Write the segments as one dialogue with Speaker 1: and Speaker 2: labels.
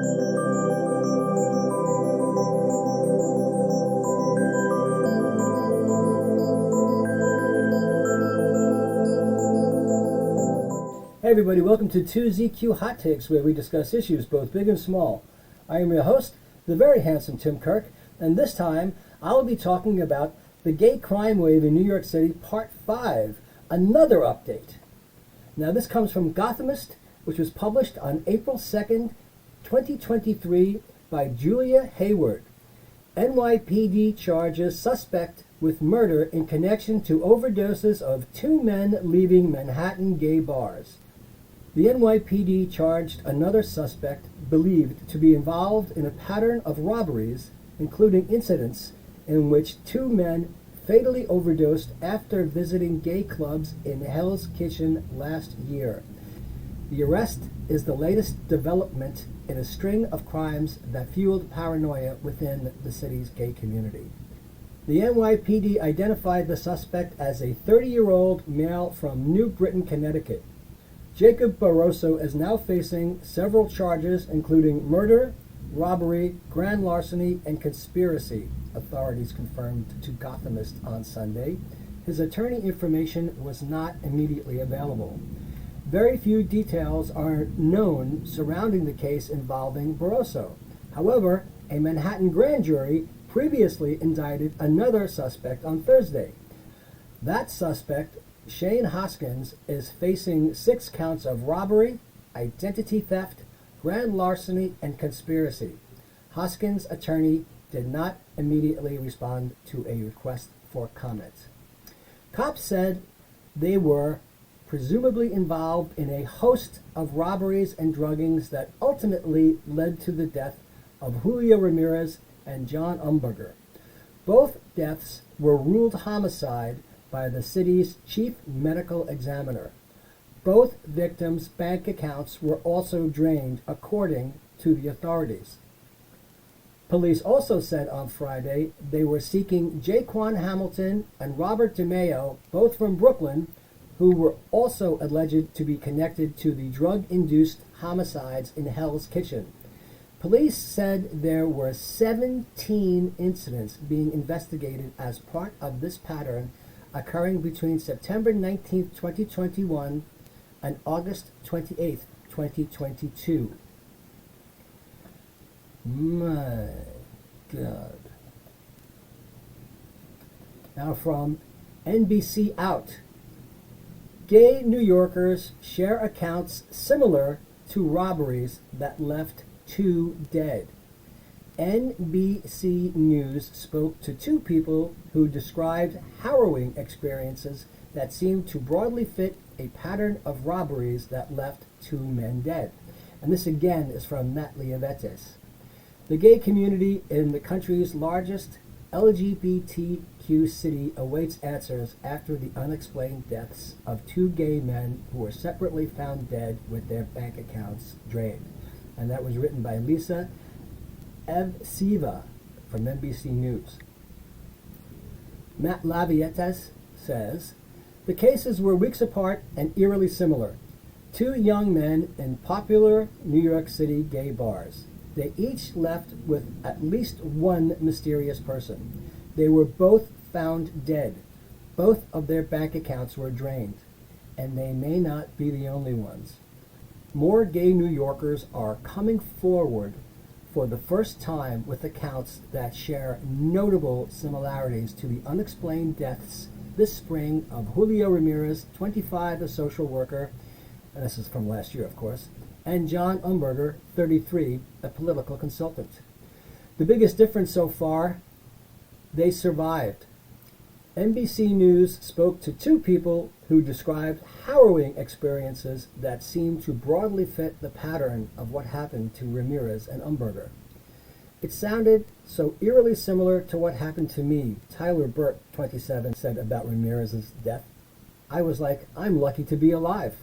Speaker 1: Hey everybody, welcome to 2ZQ Hot Takes, where we discuss issues both big and small. I am your host, the very handsome Tim Kirk, and this time I will be talking about the Gay Crime Wave in New York City, Part 5, another update. Now this comes from Gothamist, which was published on April 2nd, 2023 by Julia Hayward. NYPD charges suspect with murder in connection to overdoses of two men leaving Manhattan gay bars. The NYPD charged another suspect believed to be involved in a pattern of robberies, including incidents in which two men fatally overdosed after visiting gay clubs in Hell's Kitchen last year. The arrest is the latest development in a string of crimes that fueled paranoia within the city's gay community. The NYPD identified the suspect as a 30-year-old male from New Britain, Connecticut. Jacob Barroso is now facing several charges, including murder, robbery, grand larceny, and conspiracy, authorities confirmed to Gothamist on Sunday. His attorney information was not immediately available. Very few details are known surrounding the case involving Barroso. However, a Manhattan grand jury previously indicted another suspect on Thursday. That suspect, Shane Hoskins, is facing 6 counts of robbery, identity theft, grand larceny, and conspiracy. Hoskins' attorney did not immediately respond to a request for comment. Cops said they were presumably involved in a host of robberies and druggings that ultimately led to the death of Julio Ramirez and John Umberger. Both deaths were ruled homicide by the city's chief medical examiner. Both victims' bank accounts were also drained, according to the authorities. Police also said on Friday they were seeking Jaquan Hamilton and Robert DeMeo, both from Brooklyn, who were also alleged to be connected to the drug-induced homicides in Hell's Kitchen. Police said there were 17 incidents being investigated as part of this pattern occurring between September 19, 2021 and August 28, 2022. My God. Now from NBC Out. Gay New Yorkers share accounts similar to robberies that left 2 dead. NBC News spoke to 2 people who described harrowing experiences that seemed to broadly fit a pattern of robberies that left 2 men dead. And this again is from Matt Leovetis. The gay community in the country's largest LGBTQ city awaits answers after the unexplained deaths of 2 gay men who were separately found dead with their bank accounts drained. And that was written by Lisa Evsiva from NBC News. Matt Lavietes says, the cases were weeks apart and eerily similar. 2 young men in popular New York City gay bars. They each left with at least one mysterious person. They were both found dead. Both of their bank accounts were drained, and they may not be the only ones. More gay New Yorkers are coming forward for the first time with accounts that share notable similarities to the unexplained deaths this spring of Julio Ramirez, 25, a social worker, and this is from last year, of course, and John Umberger, 33, a political consultant. The biggest difference so far, they survived. NBC News spoke to 2 people who described harrowing experiences that seemed to broadly fit the pattern of what happened to Ramirez and Umberger. It sounded so eerily similar to what happened to me, Tyler Burt, 27, said about Ramirez's death. I was like, I'm lucky to be alive.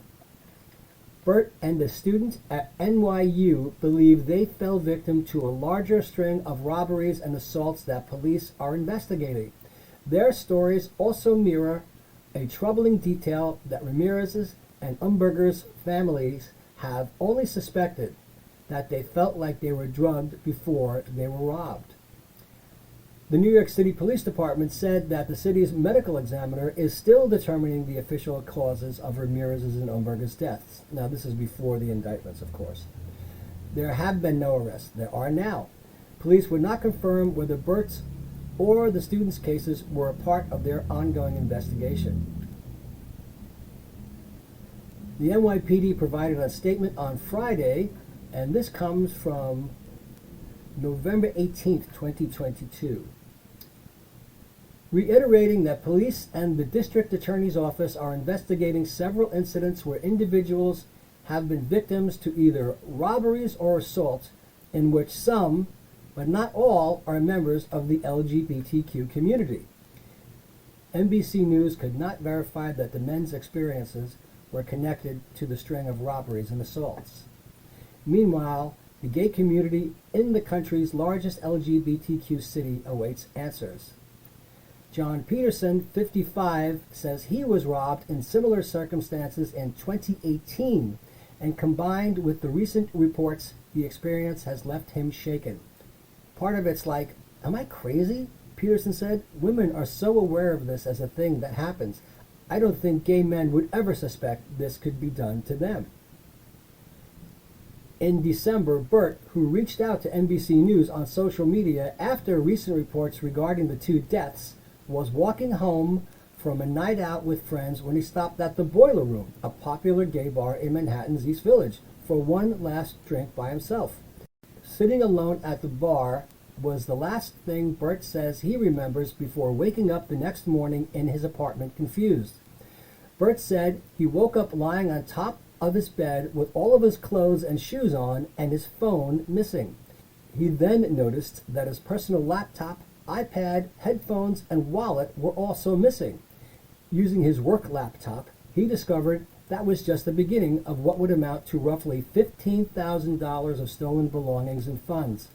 Speaker 1: Burt and a student at NYU believe they fell victim to a larger string of robberies and assaults that police are investigating. Their stories also mirror a troubling detail that Ramirez's and Umberger's families have only suspected, that they felt like they were drugged before they were robbed. The New York City Police Department said that the city's medical examiner is still determining the official causes of Ramirez's and Umberger's deaths. Now, this is before the indictments, of course. There have been no arrests. There are now. Police would not confirm whether Bert's or the students' cases were a part of their ongoing investigation. The NYPD provided a statement on Friday, and this comes from November 18th, 2022. Reiterating that police and the district attorney's office are investigating several incidents where individuals have been victims to either robberies or assaults in which some, but not all, are members of the LGBTQ community. NBC News could not verify that the men's experiences were connected to the string of robberies and assaults. Meanwhile, the gay community in the country's largest LGBTQ city awaits answers. John Peterson, 55, says he was robbed in similar circumstances in 2018, and combined with the recent reports, the experience has left him shaken. Part of it's like, am I crazy? Peterson said, women are so aware of this as a thing that happens. I don't think gay men would ever suspect this could be done to them. In December, Bert, who reached out to NBC News on social media after recent reports regarding the two deaths, was walking home from a night out with friends when he stopped at the Boiler Room, a popular gay bar in Manhattan's East Village, for one last drink by himself. Sitting alone at the bar was the last thing Bert says he remembers before waking up the next morning in his apartment confused. Bert said he woke up lying on top of his bed with all of his clothes and shoes on and his phone missing. He then noticed that his personal laptop, iPad, headphones, and wallet were also missing. Using his work laptop, he discovered that was just the beginning of what would amount to roughly $15,000 of stolen belongings and funds.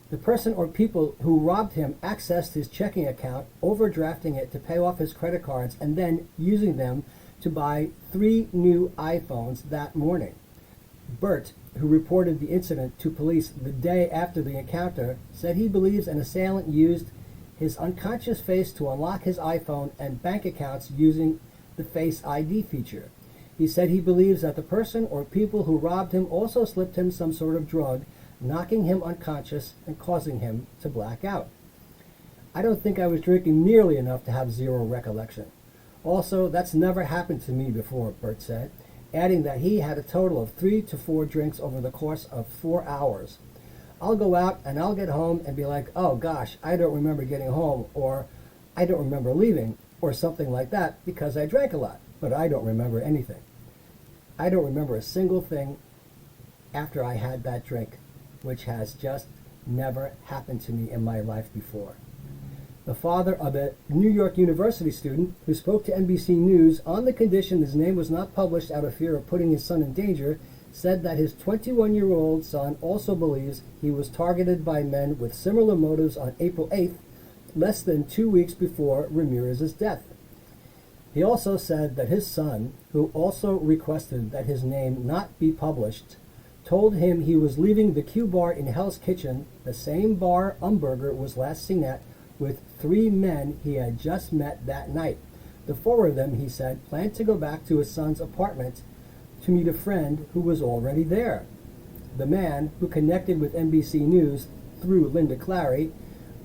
Speaker 1: The person or people who robbed him accessed his checking account, overdrafting it to pay off his credit cards, and then using them to buy 3 new iPhones that morning. Bert, who reported the incident to police the day after the encounter, said he believes an assailant used his unconscious face to unlock his iPhone and bank accounts using the Face ID feature. He said he believes that the person or people who robbed him also slipped him some sort of drug, knocking him unconscious and causing him to black out. I don't think I was drinking nearly enough to have zero recollection. Also, that's never happened to me before, Bert said, adding that he had a total of 3 to 4 drinks over the course of 4 hours. I'll go out and I'll get home and be like, oh gosh, I don't remember getting home, or I don't remember leaving, or something like that, because I drank a lot, but I don't remember anything. I don't remember a single thing after I had that drink, which has just never happened to me in my life before. The father of a New York University student who spoke to NBC News on the condition his name was not published out of fear of putting his son in danger, said that his 21-year-old son also believes he was targeted by men with similar motives on April 8th, less than 2 weeks before Ramirez's death. He also said that his son, who also requested that his name not be published, told him he was leaving the Q Bar in Hell's Kitchen, the same bar Umberger was last seen at, with 3 men he had just met that night. The 4 of them, he said, planned to go back to his son's apartment to meet a friend who was already there. The man, who connected with NBC News through Linda Clary,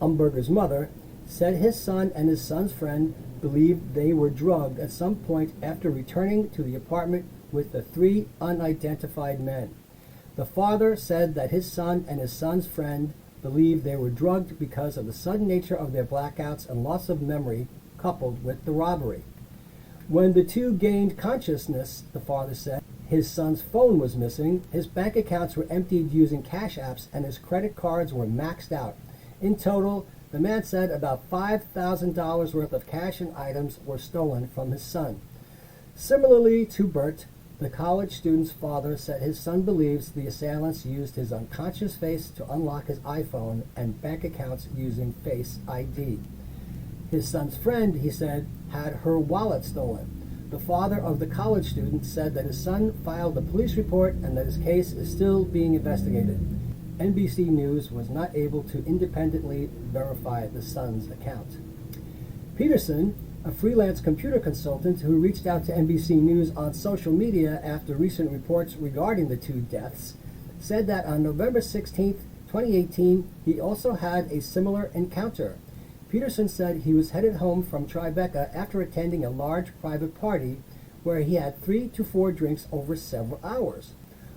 Speaker 1: Umberger's mother, said his son and his son's friend believed they were drugged at some point after returning to the apartment with the 3 unidentified men. The father said that his son and his son's friend believed they were drugged because of the sudden nature of their blackouts and loss of memory coupled with the robbery. When the 2 gained consciousness, the father said, his son's phone was missing, his bank accounts were emptied using cash apps, and his credit cards were maxed out. In total, the man said about $5,000 worth of cash and items were stolen from his son. Similarly to Bert, the college student's father said his son believes the assailants used his unconscious face to unlock his iPhone and bank accounts using Face ID. His son's friend, he said, had her wallet stolen. The father of the college student said that his son filed a police report and that his case is still being investigated. NBC News was not able to independently verify the son's account. Peterson, a freelance computer consultant who reached out to NBC News on social media after recent reports regarding the two deaths, said that on November 16, 2018, he also had a similar encounter. Peterson said he was headed home from Tribeca after attending a large private party where he had 3 to 4 drinks over several hours.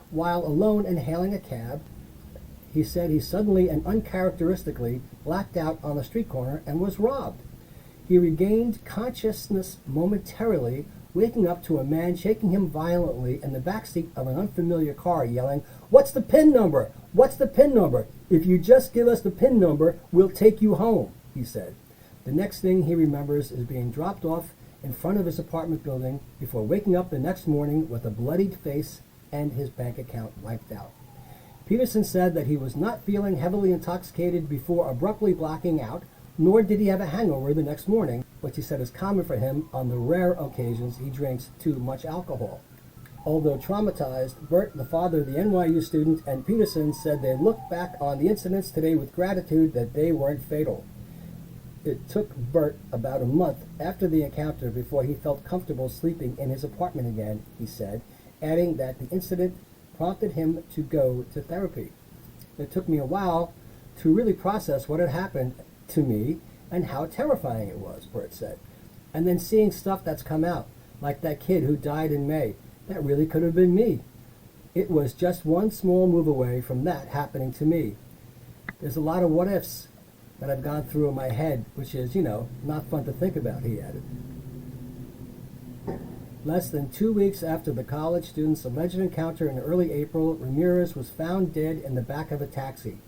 Speaker 1: While alone and hailing a cab, he said he suddenly and uncharacteristically blacked out on the street corner and was robbed. He regained consciousness momentarily, waking up to a man shaking him violently in the backseat of an unfamiliar car, yelling, "What's the PIN number? What's the PIN number? If you just give us the PIN number, we'll take you home," he said. The next thing he remembers is being dropped off in front of his apartment building before waking up the next morning with a bloodied face and his bank account wiped out. Peterson said that he was not feeling heavily intoxicated before abruptly blacking out, nor did he have a hangover the next morning, which he said is common for him on the rare occasions he drinks too much alcohol. Although traumatized, Bert, the father of the NYU student, and Peterson said they looked back on the incidents today with gratitude that they weren't fatal. It took Bert about a month after the encounter before he felt comfortable sleeping in his apartment again, he said, adding that the incident prompted him to go to therapy. It took me a while to really process what had happened to me and how terrifying it was, Bert said. And then seeing stuff that's come out, like that kid who died in May, that really could have been me. It was just one small move away from that happening to me. There's a lot of what ifs that I've gone through in my head, which is, not fun to think about, he added. Less than 2 weeks after the college student's alleged encounter in early April, Ramirez was found dead in the back of a taxi.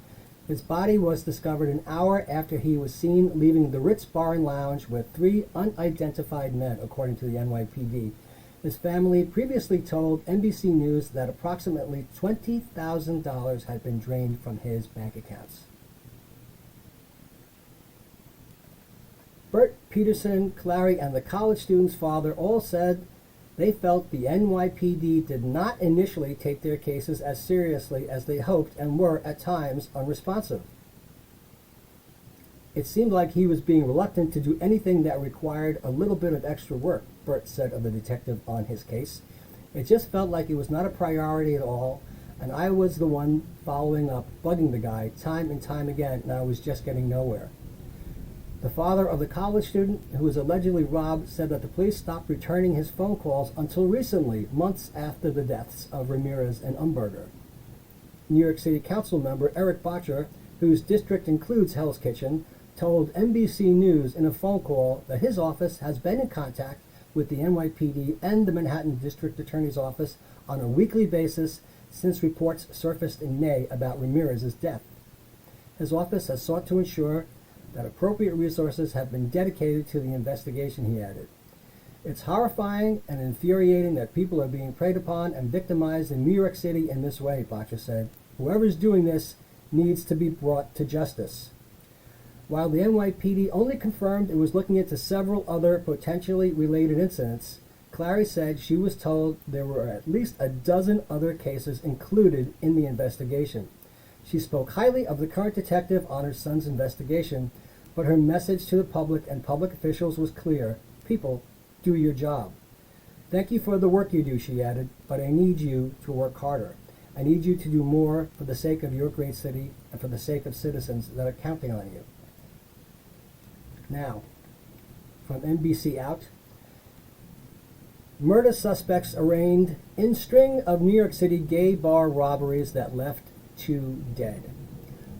Speaker 1: His body was discovered an hour after he was seen leaving the Ritz Bar and Lounge with 3 unidentified men, according to the NYPD. His family previously told NBC News that approximately $20,000 had been drained from his bank accounts. Bert, Peterson, Clary, and the college student's father all said they felt the NYPD did not initially take their cases as seriously as they hoped and were, at times, unresponsive. It seemed like he was being reluctant to do anything that required a little bit of extra work, Bert said of the detective on his case. It just felt like it was not a priority at all, and I was the one following up, bugging the guy time and time again, and I was just getting nowhere. The father of the college student who was allegedly robbed said that the police stopped returning his phone calls until recently, months after the deaths of Ramirez and Umberger. New York City Council member Eric Botcher, whose district includes Hell's Kitchen, told NBC News in a phone call that his office has been in contact with the NYPD and the Manhattan District Attorney's Office on a weekly basis since reports surfaced in May about Ramirez's death. His office has sought to ensure that appropriate resources have been dedicated to the investigation, he added. It's horrifying and infuriating that people are being preyed upon and victimized in New York City in this way, Botcher said. Whoever's doing this needs to be brought to justice. While the NYPD only confirmed it was looking into several other potentially related incidents, Clary said she was told there were at least a dozen other cases included in the investigation. She spoke highly of the current detective on her son's investigation, but her message to the public and public officials was clear. People, do your job. Thank you for the work you do, she added, but I need you to work harder. I need you to do more for the sake of your great city and for the sake of citizens that are counting on you. Now, from NBC Out, murder suspects arraigned in string of New York City gay bar robberies that left 2 dead.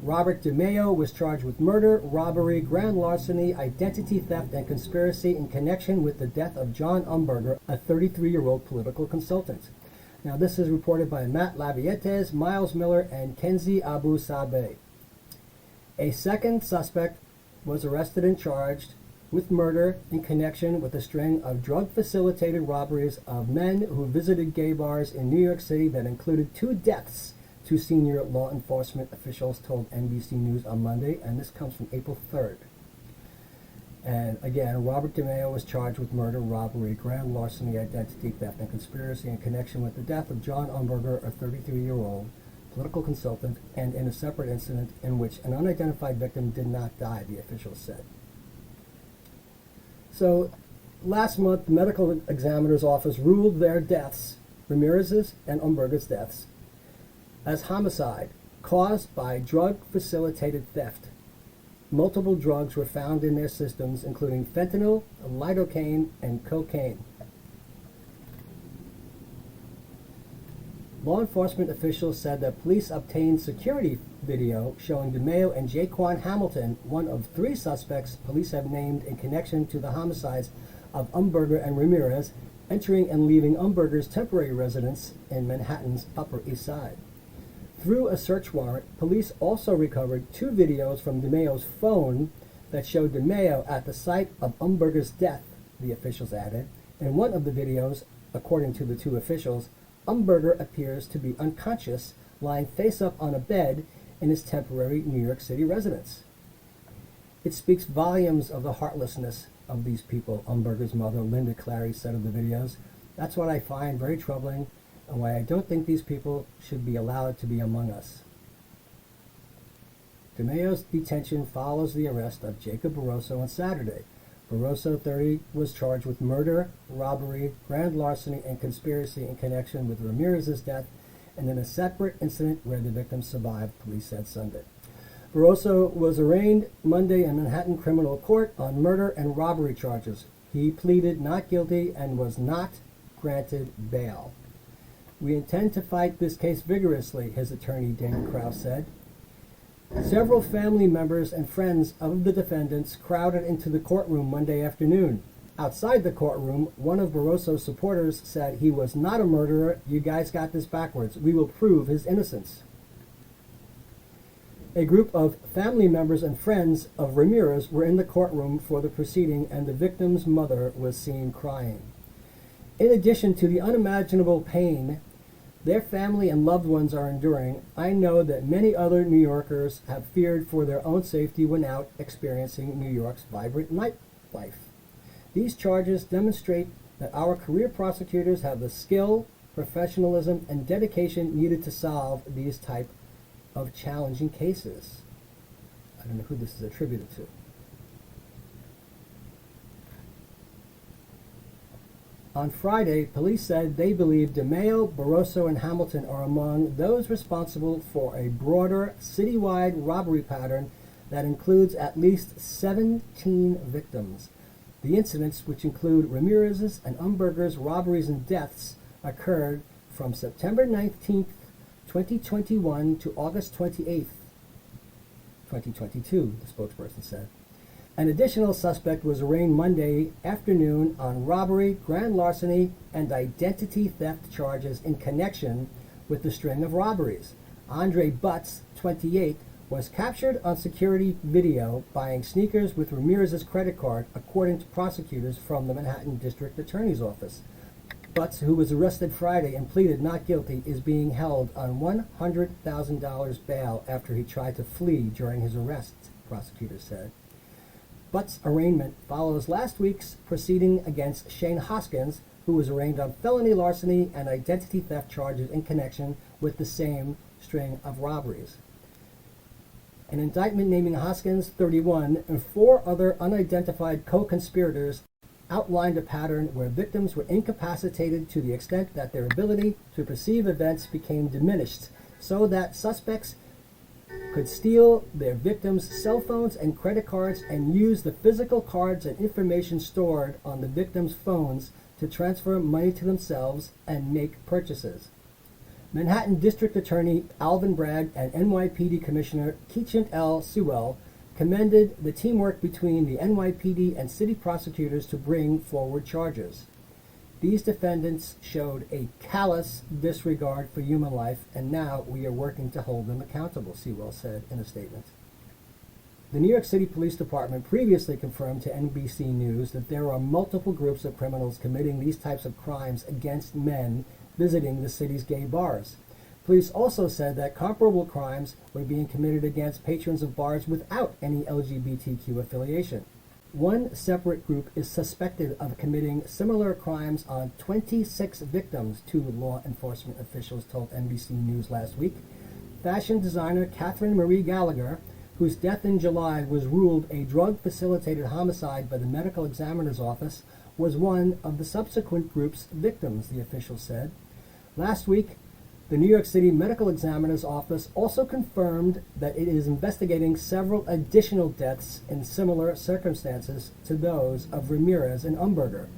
Speaker 1: Robert DeMeo was charged with murder, robbery, grand larceny, identity theft, and conspiracy in connection with the death of John Umberger, a 33-year-old political consultant. Now, this is reported by Matt Lavietes, Miles Miller, and Kenzie Abu Sabeh. A second suspect was arrested and charged with murder in connection with a string of drug-facilitated robberies of men who visited gay bars in New York City that included 2 deaths, 2 senior law enforcement officials told NBC News on Monday, and this comes from April 3rd. And again, Robert DeMeo was charged with murder, robbery, grand larceny, identity theft, and conspiracy in connection with the death of John Umberger, a 33-year-old political consultant, and in a separate incident in which an unidentified victim did not die, the officials said. So, last month, the medical examiner's office ruled their deaths, Ramirez's and Umberger's deaths, as homicide caused by drug-facilitated theft. Multiple drugs were found in their systems, including fentanyl, lidocaine, and cocaine. Law enforcement officials said that police obtained security video showing DeMeo and Jaquan Hamilton, one of 3 suspects police have named in connection to the homicides of Umberger and Ramirez, entering and leaving Umberger's temporary residence in Manhattan's Upper East Side. Through a search warrant, police also recovered 2 videos from DeMeo's phone that showed DeMeo at the site of Umberger's death, the officials added. In one of the videos, according to the 2 officials, Umberger appears to be unconscious, lying face up on a bed in his temporary New York City residence. It speaks volumes of the heartlessness of these people, Umberger's mother, Linda Clary, said of the videos. That's what I find very troubling, and why I don't think these people should be allowed to be among us. DeMeo's detention follows the arrest of Jacob Barroso on Saturday. Barroso, 30, was charged with murder, robbery, grand larceny, and conspiracy in connection with Ramirez's death, and in a separate incident where the victim survived, police said Sunday. Barroso was arraigned Monday in Manhattan Criminal Court on murder and robbery charges. He pleaded not guilty and was not granted bail. We intend to fight this case vigorously, his attorney David Krause said. Several family members and friends of the defendants crowded into the courtroom Monday afternoon. Outside the courtroom, one of Barroso's supporters said he was not a murderer. You guys got this backwards. We will prove his innocence. A group of family members and friends of Ramirez were in the courtroom for the proceeding, and the victim's mother was seen crying. In addition to the unimaginable pain their family and loved ones are enduring, I know that many other New Yorkers have feared for their own safety when out experiencing New York's vibrant nightlife. These charges demonstrate that our career prosecutors have the skill, professionalism, and dedication needed to solve these type of challenging cases. I don't know who this is attributed to. On Friday, police said they believe DeMeo, Barroso, and Hamilton are among those responsible for a broader citywide robbery pattern that includes at least 17 victims. The incidents, which include Ramirez's and Umberger's robberies and deaths, occurred from September 19th, 2021 to August 28th, 2022, the spokesperson said. An additional suspect was arraigned Monday afternoon on robbery, grand larceny, and identity theft charges in connection with the string of robberies. Andre Butts, 28, was captured on security video buying sneakers with Ramirez's credit card, according to prosecutors from the Manhattan District Attorney's Office. Butts, who was arrested Friday and pleaded not guilty, is being held on $100,000 bail after he tried to flee during his arrest, prosecutors said. Butts' arraignment follows last week's proceeding against Shane Hoskins, who was arraigned on felony larceny and identity theft charges in connection with the same string of robberies. An indictment naming Hoskins, 31, and 4 other unidentified co-conspirators outlined a pattern where victims were incapacitated to the extent that their ability to perceive events became diminished, so that suspects could steal their victims' cell phones and credit cards and use the physical cards and information stored on the victims' phones to transfer money to themselves and make purchases. Manhattan District Attorney Alvin Bragg and NYPD Commissioner Keechant L. Sewell commended the teamwork between the NYPD and city prosecutors to bring forward charges. These defendants showed a callous disregard for human life, and now we are working to hold them accountable, Sewell said in a statement. The New York City Police Department previously confirmed to NBC News that there are multiple groups of criminals committing these types of crimes against men visiting the city's gay bars. Police also said that comparable crimes were being committed against patrons of bars without any LGBTQ affiliation. One separate group is suspected of committing similar crimes on 26 victims, two law enforcement officials told NBC News last week. Fashion designer Catherine Marie Gallagher, whose death in July was ruled a drug-facilitated homicide by the medical examiner's office, was one of the subsequent group's victims, the official said. Last week, the New York City Medical Examiner's Office also confirmed that it is investigating several additional deaths in similar circumstances to those of Ramirez and Umberger.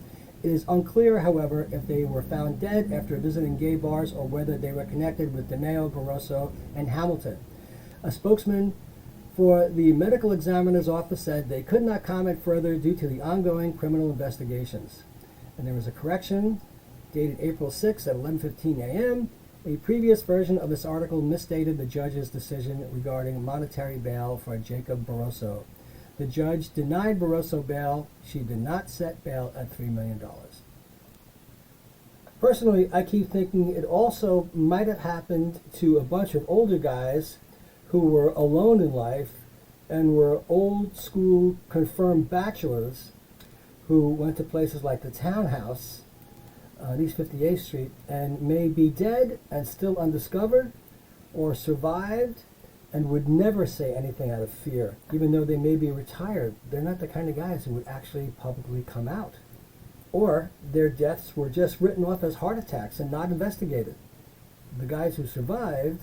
Speaker 1: It is unclear, however, if they were found dead after visiting gay bars or whether they were connected with DeMeo, Barroso, and Hamilton. A spokesman for the Medical Examiner's Office said they could not comment further due to the ongoing criminal investigations. And there was a correction dated April 6 at 11:15 a.m. A previous version of this article misstated the judge's decision regarding monetary bail for Jacob Barroso. The judge denied Barroso bail. She did not set bail at $3 million. Personally, I keep thinking it also might have happened to a bunch of older guys who were alone in life and were old school confirmed bachelors who went to places like the Townhouse on East 58th Street and may be dead and still undiscovered, or survived and would never say anything out of fear. Even though they may be retired, they're not the kind of guys who would actually publicly come out. Or their deaths were just written off as heart attacks and not investigated. The guys who survived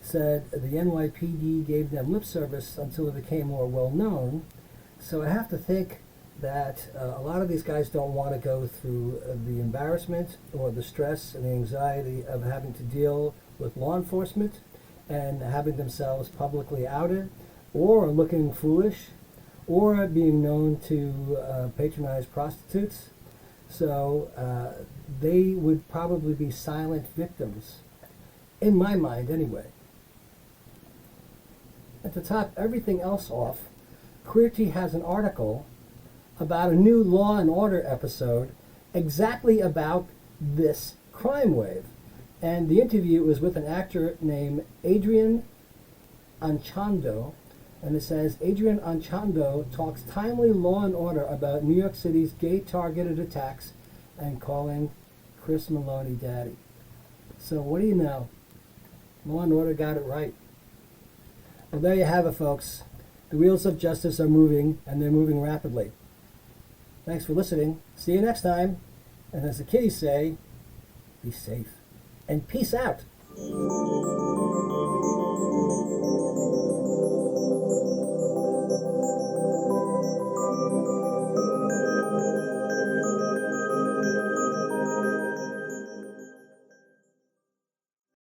Speaker 1: said the NYPD gave them lip service until it became more well known. So I have to think that a lot of these guys don't want to go through the embarrassment or the stress and the anxiety of having to deal with law enforcement and having themselves publicly outed, or looking foolish, or being known to patronize prostitutes. So they would probably be silent victims, in my mind anyway. And to top everything else off, QWERTY has an article about a new Law and Order episode exactly about this crime wave. And the interview was with an actor named Adrian Anchondo, and it says, Adrian Anchondo talks timely law and order about New York City's gay-targeted attacks and calling Chris Maloney daddy. So what do you know? Law and Order got it right. Well, there you have it, folks. The wheels of justice are moving, and they're moving rapidly. Thanks for listening. See you next time. And as the kiddies say, be safe. And peace out.